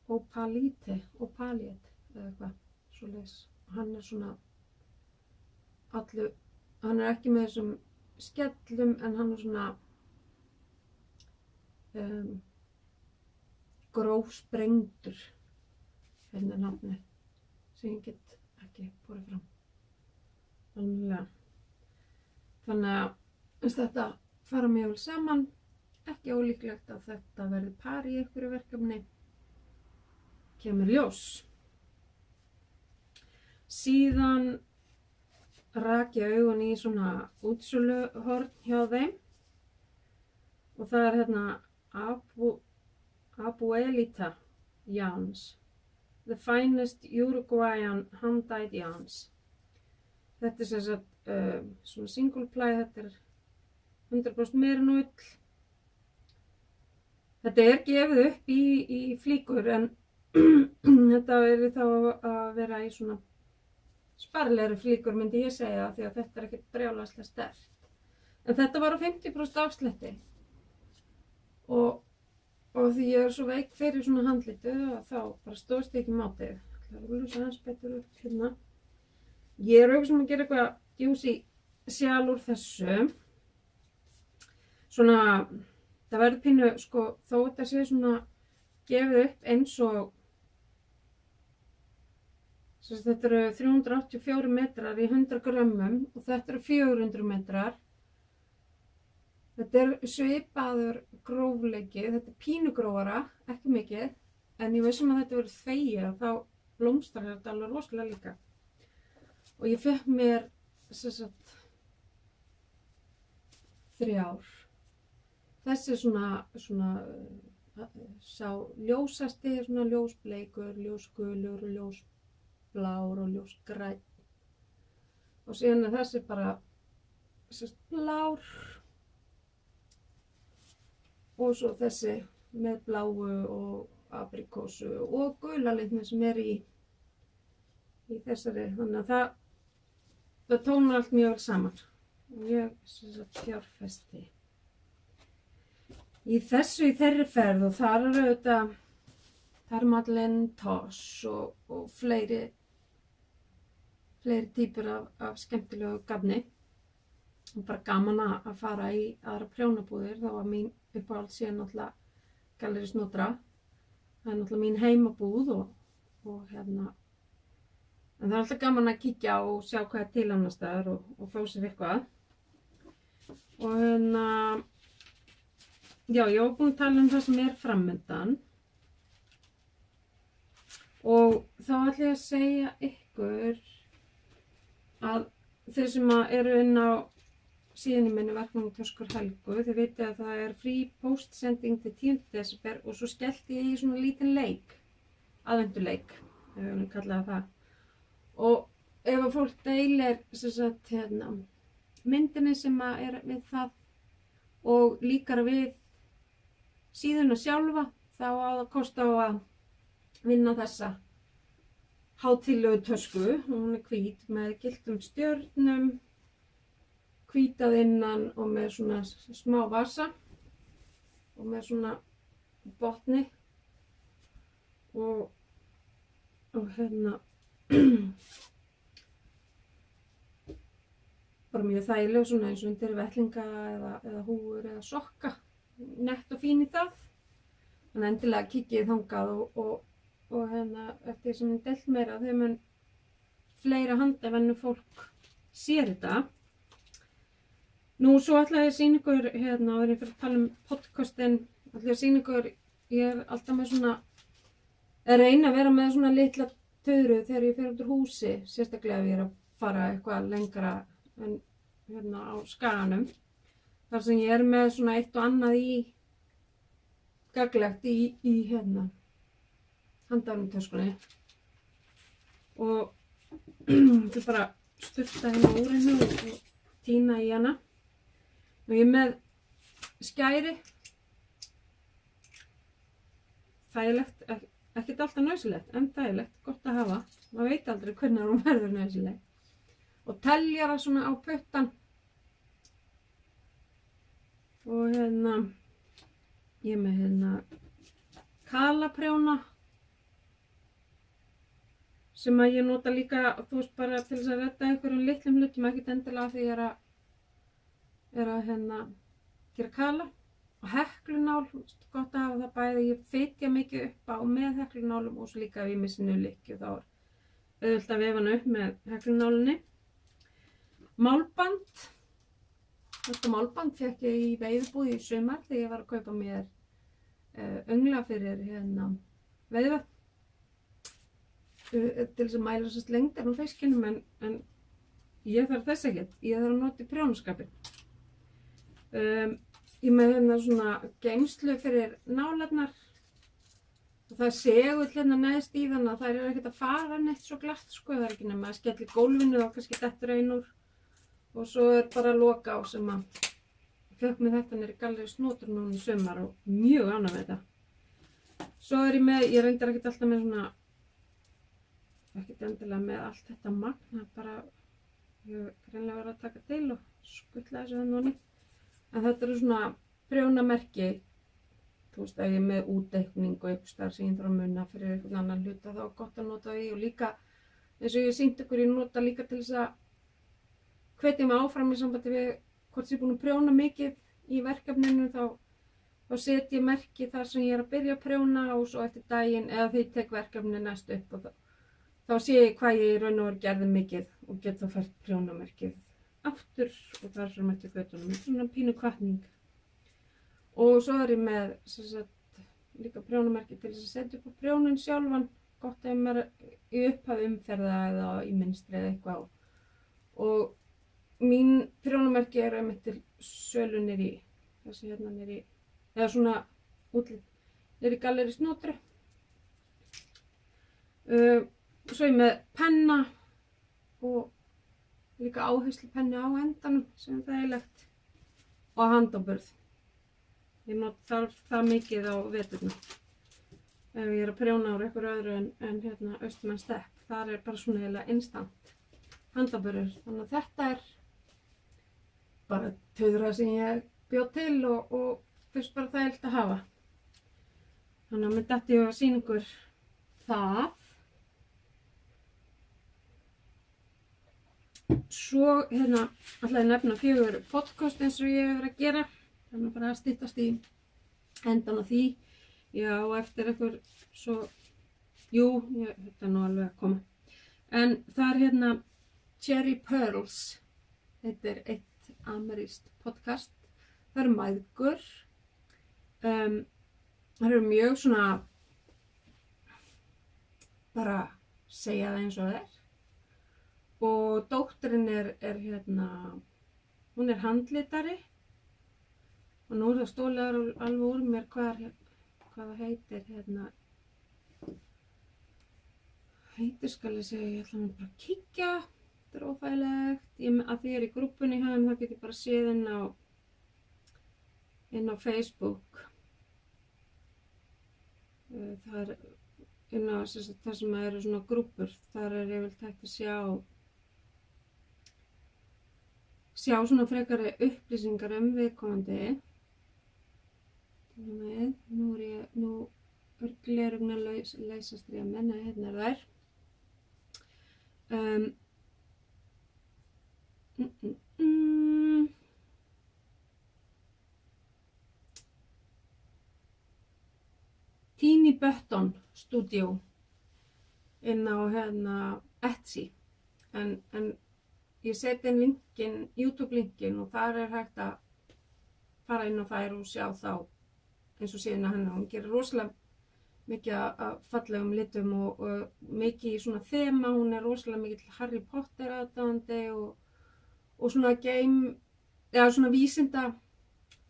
Opalite eða eitthvað svoleiðis. Hann er svona hann er ekki með þessum skellum en hann er svona grófsprengdur hérna er nafnið sem ég get ekki borið fram alveg. Þannig að þetta fara mjög vel saman, ekki ólíklegt að þetta verði par í einhverju verkefni, kemur ljós. Síðan rak ég augun í svona útsöluhorn hjá þeim og það er hérna Abuelita Yarns, the finest Uruguayan hand-dyed yarns. Þetta er sem sagt svona single ply, þetta er 100% merin ull. Þetta er gefið upp í flíkur en þetta verður þá að vera í svona sparlegri flíkur myndi ég segja því að þetta er ekkert brjálæðislega sterkt. En þetta var á 50% afslætti og því ég er svo veik fyrir svona handlitu þá bara stóðst ég ekki mátið. Það er alveg svo hans betur upp hérna. Ég er auðvitað að gera eitthvað juicy sjál úr þessu. Svona, það verður pínu, sko, þó þetta sé svona gefið upp eins og þetta eru 384 metrar í 100 grömmum og þetta eru 400 metrar. Þetta er svipaður grófleiki, þetta er pínugrófara, ekki mikið, en ég veist að þetta verður þvegið og þá blómstrar þetta alveg rosalega líka. Og ég fekk mér sem sagt 3. Þessi er svona sá ljósasti, svona ljósbleikur, ljósgulur, ljósblár og ljósgrænn. Og síðan er þessi bara blár og svo þessi með bláu og aprikósu og gula litni sem er í þessari. Þannig að það tónar allt mjög vel saman. Og ég fjárfesti í þessu í þeirri ferð og þar eru auðvitað, þar er Madeleine Toss og fleiri týpur af skemmtilegu gafni. Og bara gaman að fara í aðra prjónabúðir, þá var mín uppáhald síðan náttúrulega Gallerí Snotra. Það er náttúrulega mín heimabúð og hérna. En það er alltaf gaman að kíkja og sjá hvað er til annars staðar og fá sér eitthvað. Og hérna, já, ég var búin að tala um það sem er framundan. Og þá ætla ég að segja ykkur að þeir sem eru inn á síðunni minni Verknámi Töskur Helgu, þið vitið að það er free post sending til 10. desember og svo skellti ég í svona lítinn leik, aðvenduleik, ef við viljum kalla það. Og ef að fólk deilir myndinni sem er við það og líkar við síðuna sjálfa, þá á það kosta á að vinna þessa hátíðlegu tösku. Hún er hvít með gylltum stjörnum, hvítað innan og með svona smá vasa og með svona botni og hérna bara mjög þægileg svona eins og undir vettlinga eða húfur eða sokka, nett og fín í það. Þannig endilega kikkið þangað og hérna eftir sem ég deilt meira þegar mun fleira handavennu fólk sér þetta. Nú svo ætla ég að sýna ykkur hérna og ég fyrir að tala um podcastin, ætla ég að sýna ykkur, ég er alltaf með svona, reyna að vera með svona litla töðru þegar ég fer út úr húsi, sérstaklega ef ég er að fara eitthvað lengra en hérna á skaganum. Þar sem ég er með svona eitt og annað gagnlegt í hérna handavennutöskunni. Og ég ætla bara að sturta hérna úr henni og tína í hana. Og ég er með skæri, þægilegt, ekkert alltaf nauðsynlegt, en þægilegt, gott að hafa. Maður veit aldrei hvernig hún verður nauðsynleg. Og teljara svona á puttan. Og hérna, ég er með hérna kalaprjóna sem að ég nota líka, þú veist, bara til þess að redda einhverjum litlum hlutum, ekkert endilega því ég er að hérna gera kala. Og heklunál, gott að hafa það bæði, ég fitja mikið upp á með heklunálum og svo líka ef ég missi lykkju þá auðvitað að vefa hana upp með heklunálinni. Málband. Þetta málband fékk ég í veiðbúð í sumar þegar ég var að kaupa mér öngla fyrir veiðvötn til þess að mæla sérst lengdar á fiskinum en ég þarf þess ekkert, ég þarf að nota í prjónaskapinn. Ég með svona geymslu fyrir nálarnar og það er segull hérna neðst í þannig að þær eru ekkert að fara neitt svo glatt sko, það er ekki nema að skelli gólfinu og kannski dettur ein úr og svo er bara loka á sem að fekk með þetta niður í Gallerí Snotur núna í sumar og mjög ánægð með þetta. Svo er ég reyndar ekkert alltaf með svona, ekkert endilega með allt þetta magna, bara ég hef greinlega verið að taka til og skuttla þessu þannig onni. En þetta eru svona prjónamerki, þú veist, ef ég er með úteikning og einhvers staðar sem ég þarf að muna fyrir einhvern annan hluta þá er gott að nota því og líka, eins og ég sýnt ykkur, ég nota líka til þess að hvetja mig áfram í sambandi við hvort ég er búin að prjóna mikið í verkefninu þá set ég merki þar sem ég er að byrja að prjóna og svo eftir daginn eða þegar ég tek verkefni næst upp og þá sé ég hvað ég í raun og veru gerði mikið og get þá fært prjónamerkið aftur og þar sem eftir fötunum, svona pínu hvatning. Og svo er ég með líka prjónamerki til þess að setja upp á prjónin sjálfan, gott ef maður í upphafi umferða eða í mynstri eða eitthvað. Og mín prjónamerki eru einmitt til sölu niðri í, þessi hérna niðri í, eða svona útlit, niðri í Gallerí Snotur. Svo er ég með penna og líka áherslupenni á endanum sem er þægilegt og handaburð. Ég nota það mikið á veturna. Ef ég er að prjóna úr einhverju öðru en hérna Austmann Stepp, þar er bara svona eiginlega instant handaburður. Þannig að þetta er bara töðra sem ég bjó til og fyrst bara þægilegt að hafa. Þannig að mér datt ég að sýna ykkur það. Svo hérna ætla ég að nefna 4 podcast eins og ég hef verið að gera. Þannig að bara að styttast í endan á því. Já, eftir einhver svo, þetta er nú alveg að koma. En það er hérna Cherry Pearls. Þetta er eitt amerískt podcast. Það eru mæðgur. Það eru mjög svona, bara segja það eins og það er. Og dóttirinn er hérna, hún er handlitari og nú er það stólið alveg úr mér hvað það heitir hérna. Heitir skal ég segja, ég ætla nú bara að kíkja, þetta er óþægilegt. Að því ég er í grúppunni hjá þeim, þá get ég bara séð inn á Facebook. Það er inn á það sem eru svona grúppur, þar er yfirleitt hægt að sjá svona frekari upplýsingar viðkomandi. Nú er glerugna leysast rémið, nei, hérna er þær. Teeny Button Studio inn á hérna Etsy. En ég seti inn linkin, YouTube linkin og þar er hægt að fara inn á þær og sjá þá eins og síðan að henni. Hún gerir rosalega mikið af fallegum litum og mikið í svona þema. Hún er rosalega mikið til Harry Potter aðdáandi og svona eða svona vísinda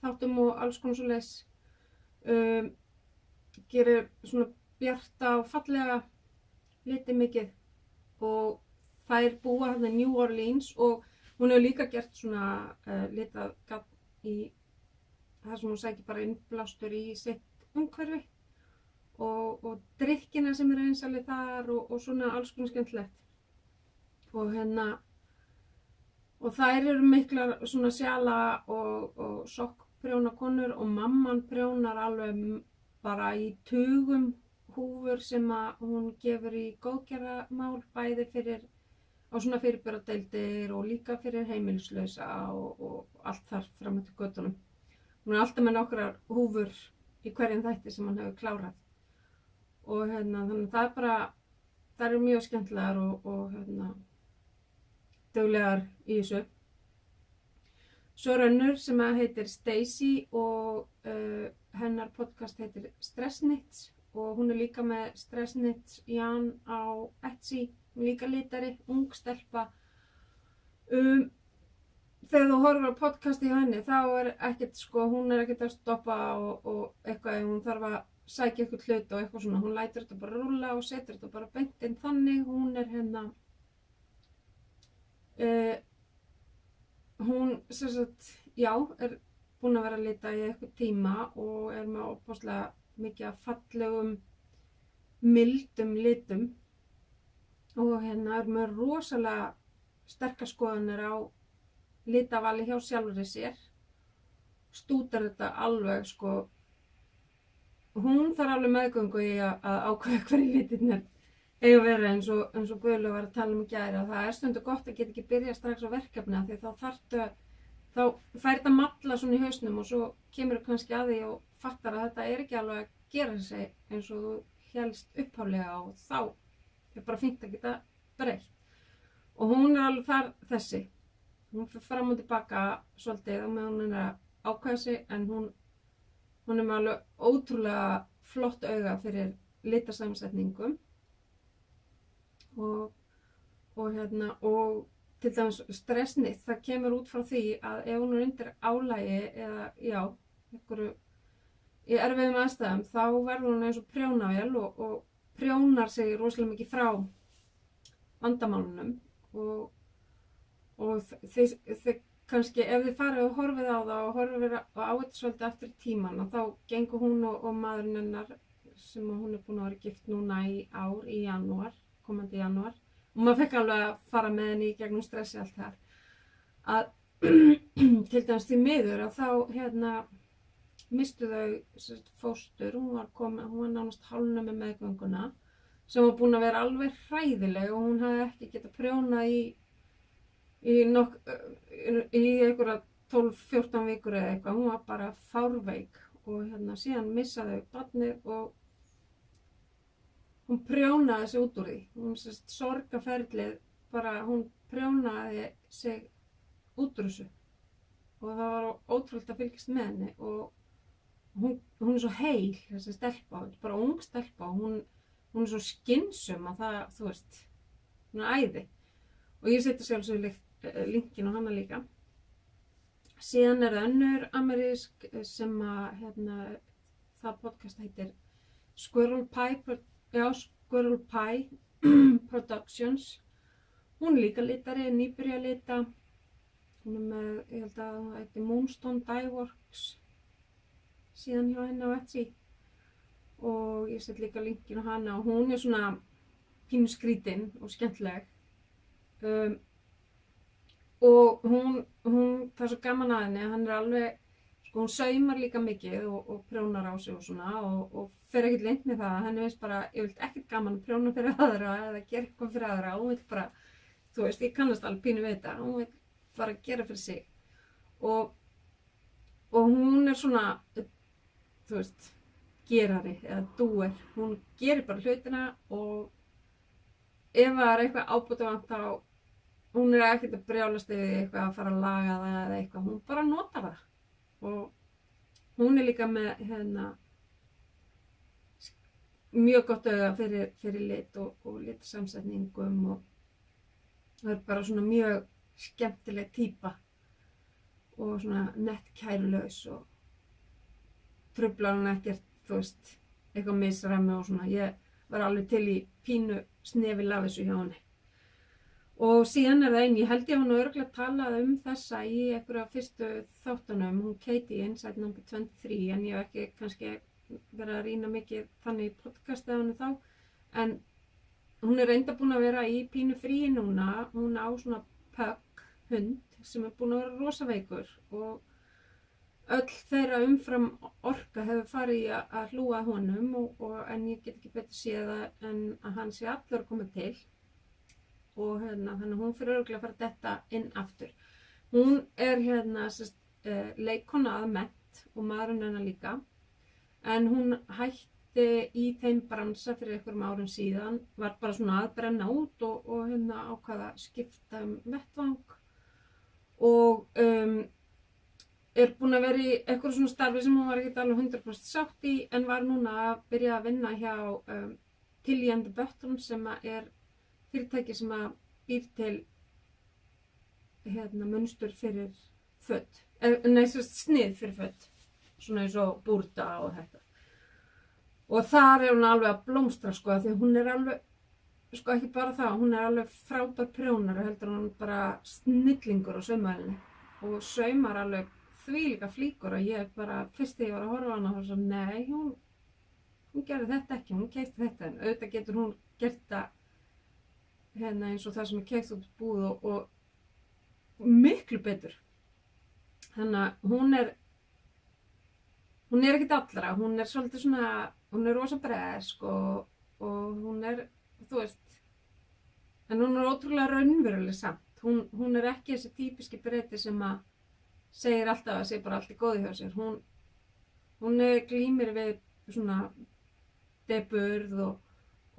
þáttum og alls konar svoleiðis. Gerir svona bjarta og fallega liti mikið og þær búa hérna í New Orleans og hún hefur líka gert svona litað gagn í þar sem hún sækir bara innblástur í sitt umhverfi og drykkina sem er einsalið þar og svona alls konar skemmtilegt. Og hérna, og þær eru miklar svona sjala og sokkprjóna konur og mamman prjónar alveg bara í tugum húfur sem að hún gefur í góðgerðarmál bæði á svona fyrirburadeildir og líka fyrir heimilislausa og allt þar fram eftir götunum. hún er alltaf með nokkrar húfur í hverjum þætti sem hann hefur klárað og þannig það er bara, það eru mjög skemmtilegar og duglegar í þessu. Svo er önnur sem heitir Stacey og hennar podcast heitir Stressnits og hún er líka með Stressnits Jan á Etsy, hún er líka litari, ung stelpa. Þegar þú horfir á podcasti hjá henni þá er ekkert sko, hún er ekkert að stoppa og eitthvað ef hún þarf að sækja eitthvað hlut og eitthvað svona, hún lætur þetta bara rúlla og setur þetta bara beint inn þannig, hún er hún sem sagt, já, er búin að vera að lita í eitthvað tíma og er með óbúslega mikið af fallegum, mildum litum og er með rosalega sterkar skoðanir á litavali hjá sjálfri sér, stútar þetta alveg sko, hún þarf alveg meðgöngu í að ákveða hverju litirnir eiga að vera eins og Guðlaug var að tala um í gær að það er stundu gott að geta ekki byrja strax á verkefni því þá þá fær þetta malla svona í hausnum og svo kemur kannski að því og fattar að þetta er ekki alveg að gera sig eins og þú hélst upphálega og þá er bara fínt að geta breytt. Og hún er alveg þar þessi. Hún fer fram og tilbaka svolítið og með hún er að ákveða sig en hún er með alveg ótrúlega flott auga fyrir litasamsetningum og til dæmis Stressnits, það kemur út frá því að ef hún er undir álagi eða já, einhverju í erfiðum aðstæðum þá verður hún eins og prjónavél og prjónar sig rosalega mikið frá vandamálunum og þið kannski ef þið farið og horfið á það og horfið á þetta svolítið eftir tíman og þá gengur hún og maðurinn hennar sem hún er búin að vera gift núna í ár í janúar, komandi janúar og maður fekk alveg að fara með henni í gegnum stressi allt þar að til dæmis því miður að þá mistu þau fóstur, hún var nánast hálfnuð með meðgönguna sem var búin að vera alveg hræðileg og hún hafði ekki getað prjónað í einhverja 12-14 vikur eða eitthvað, hún var bara fárveik og síðan missaði þau barnið og hún prjónaði sig út úr því, hún sorgarferlið bara, hún prjónaði sig út úr þessu og það var ótrúlegt að fylgjast með henni og hún er svo heil, þessi stelpa, þetta er bara ung stelpa og hún er svo skynsum að það, þú veist, hún er æði og ég setja sjálfsögur linkin á hana líka. Síðan er önnur amerísk sem að það podcast heitir Squirrel Pie Productions. Hún er líka litari, nýbyrja að lita. Hún er með, ég held að hún heitir Moonstone Dyeworks síðan hjá henni á Etsy og ég set líka linkin á hana og hún er svona pínu skrítin og skemmtileg. Og hún, það er svo gaman að henni, hann er alveg, sko hún saumar líka mikið og prjónar á sig og svona og fer ekkert leynt með það, henni veist bara, ég vilt ekkert gaman að prjóna fyrir aðra eða gera eitthvað fyrir aðra, hún vil bara, þú veist, ég kannast alveg pínu við þetta, hún vil bara gera fyrir sig og hún er svona, þú veist, gerari eða dúer, hún gerir bara hlutina og ef það er eitthvað ábótavant þá hún er ekkert að brjálast yfir eitthvað að fara að laga það eða eitthvað, hún bara notar það og hún er líka með mjög gott auga fyrir lit og litsamsetningum og það er bara svona mjög skemmtileg típa og svona nett kærulaus og truflar hún ekkert, þú veist, eitthvað misræmi og svona, ég var alveg til í pínu snefil af þessu hjá henni. Og síðan er það ég held ég hún örugglega talað þessa í einhverja fyrstu þáttunum, hún Katie Inside Number 23, en ég hef ekki kannski verið að rýna mikið þannig í podcast eða henni þá, en hún er reynda búin að vera í pínu fríi núna, hún á svona pug hund sem er búin að vera rosa veikur og öll þeirra umfram orka hefur farið í að hlúa að honum en ég get ekki betur séð en að hann sé allur að koma til og þannig að hún fyrir örugglega að fara detta inn aftur. Hún er leikkona að mennt nett og maðurinn hennar líka. En hún hætti í þeim bransa fyrir einhverjum árum síðan, var bara svona að brenna út og hérna ákvaða að skipta vettvang og er búin að vera í eitthvað svona starfi sem hún var ekkert alveg 100% sátt í en var núna að byrja að vinna hjá Tilly and the Buttons sem er fyrirtæki sem að býr til munstur fyrir föt, snið fyrir föt, svona eins og búrda og þetta. Og þar er hún alveg að blómstra sko, því hún er alveg, sko ekki bara það, hún er alveg frábær prjónari, heldur hún bara snillingur á saumavélinni og saumar alveg þvílíka flíkur og ég bara, fyrst þegar ég var að horfa á hana og svo, nei, hún gerði þetta ekki, hún keypti þetta, en auðvitað getur hún gert það eins og það sem er keypt út búð og miklu betur. Þannig að hún er ekkert allra, hún er svolítið svona, hún er rosa bresk og hún er, þú veist, en hún er ótrúlega raunveruleg samt. Hún er ekki þessi típiski Breti sem að segir alltaf að sé bara allt í góðu hjá sér. Hún glímir við svona deburð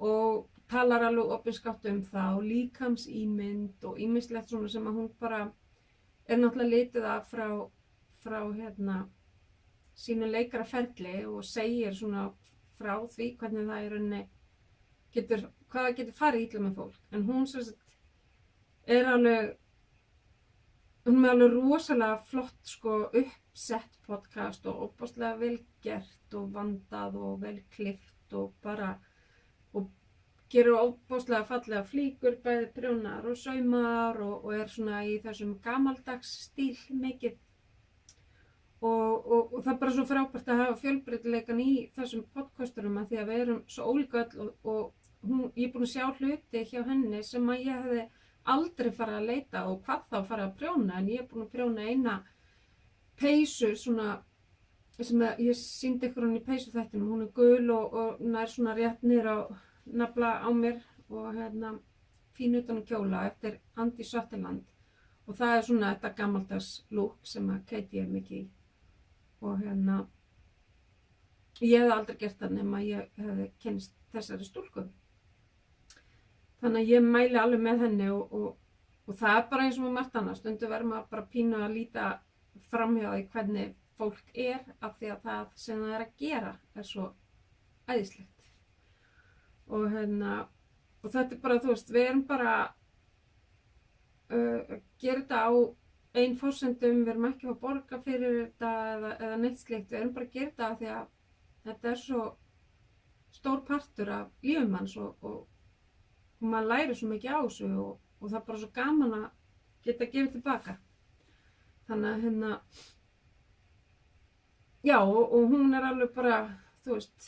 og talar alveg opinskátt það og líkamsímynd og ýmislegt svona sem að hún bara er náttúrulega litið af frá sínu leikaraferli og segir svona frá því hvernig það í rauninni hvað það getur farið illa með fólk. En hún sem sagt er alveg, hún er með alveg rosalega flott sko uppsett podcast og óbáslega vel gert og vandað og vel klippt og bara gerur óbáslega fallega flíkur, bæði prjónar og saumar og er svona í þessum gamaldags stíl mikið. Og það er bara svo frábært að hafa fjölbreytileikan í þessum podcasturum að því að við erum svo ólík öll og ég er búin að sjá hluti hjá henni sem að ég hefði aldrei farið að leita og hvað þá farið að prjóna, en ég er búin að prjóna eina peysu svona sem ég sýndi ykkur hann í peysu þættinum, hún er gul og nær svona rétt niður á nafla á mér og fín utan kjóla eftir Andi Sutherland og það er svona þetta gamaldags look sem að Katie er mikið í og ég hefði aldrei gert það nema ég hefði kynnst þessari stúlku. Þannig að ég mæli alveg með henni og það er bara eins og með margt annað, stundum verður maður bara pínu að líta framhjá því hvernig fólk er af því að það sem það er að gera er svo æðislegt. Og þetta er bara, þú veist, við erum bara að gera þetta á einn forsendum, við erum ekki að borga fyrir þetta eða neitt slíkt, við erum bara að gera þetta af því að þetta er svo stór partur af lífum manns og maður lærir svo mikið á þessu og það er bara svo gaman að geta gefið tilbaka. Þannig að já, og hún er alveg bara, þú veist,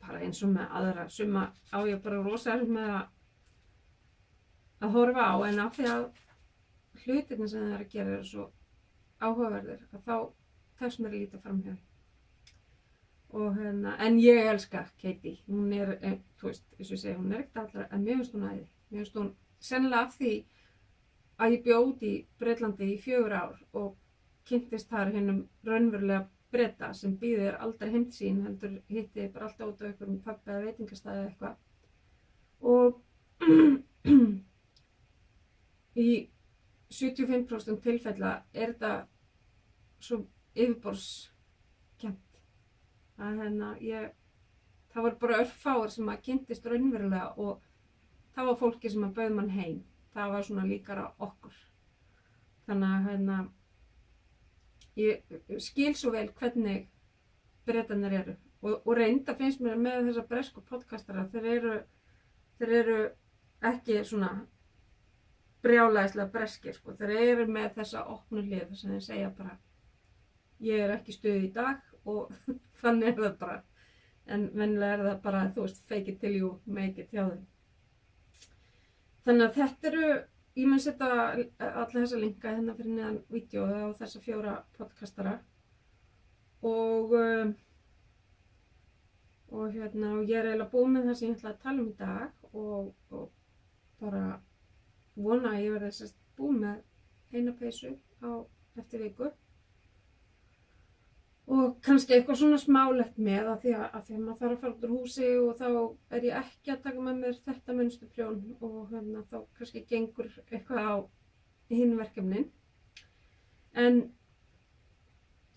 bara eins og með aðra, suma á ég bara rosa með að horfa á, en af því að hlutirna sem það er að gera eru svo áhugaverðir, að þá tekst mér að líta framhjá. Og en ég elska Katie, hún er, þú veist, eins og ég segi, hún er ekkert allra, en mér finnst hún æði. Mér finnst hún sennilega af því að ég bjó út í Bretlandi í 4 ár og kynntist þar hinnum raunverulega Breta sem býður aldrei heim til sín, heldur hitti bara alltaf út á einhverjum pubbi eða veitingastæði eða eitthvað. Og í 75% tilfella er þetta svo yfirborðskennt að það var bara örfáir sem að kynntist raunverulega og það var fólki sem að bauð mann heim. Það var svona líkara okkur. Þannig að ég skil svo vel hvernig Bretarnir eru og reynda finnst mér með þessa bresku podcastara, þeir eru ekki svona brjálæðislega breskir sko, þeir eru með þessa opnu hlið sem þeir segja bara ég er ekki í stuði í dag og þannig er það bara, en venjulega er það bara, þú veist, fake it till you make it hjá þeim. Þannig að þetta eru, ég mun setja alla þessa linka hérna fyrir neðan vídeóið á þessa 4 podcastara og ég er eiginlega búin með það sem ég ætla að tala um í dag og bara vona að ég verði búin með eina peysu eftir viku og kannski eitthvað svona smálegt með að því að maður þarf að fara út úr húsi og þá er ég ekki að taka með mér þetta munsturprjón og þá kannski gengur eitthvað á hinn verkefnin. En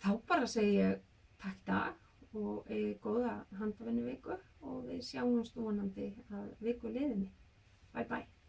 þá bara segi ég takk dag og eigi góða handavinnu viku og við sjáumst vonandi að viku liðinni. Bye bye.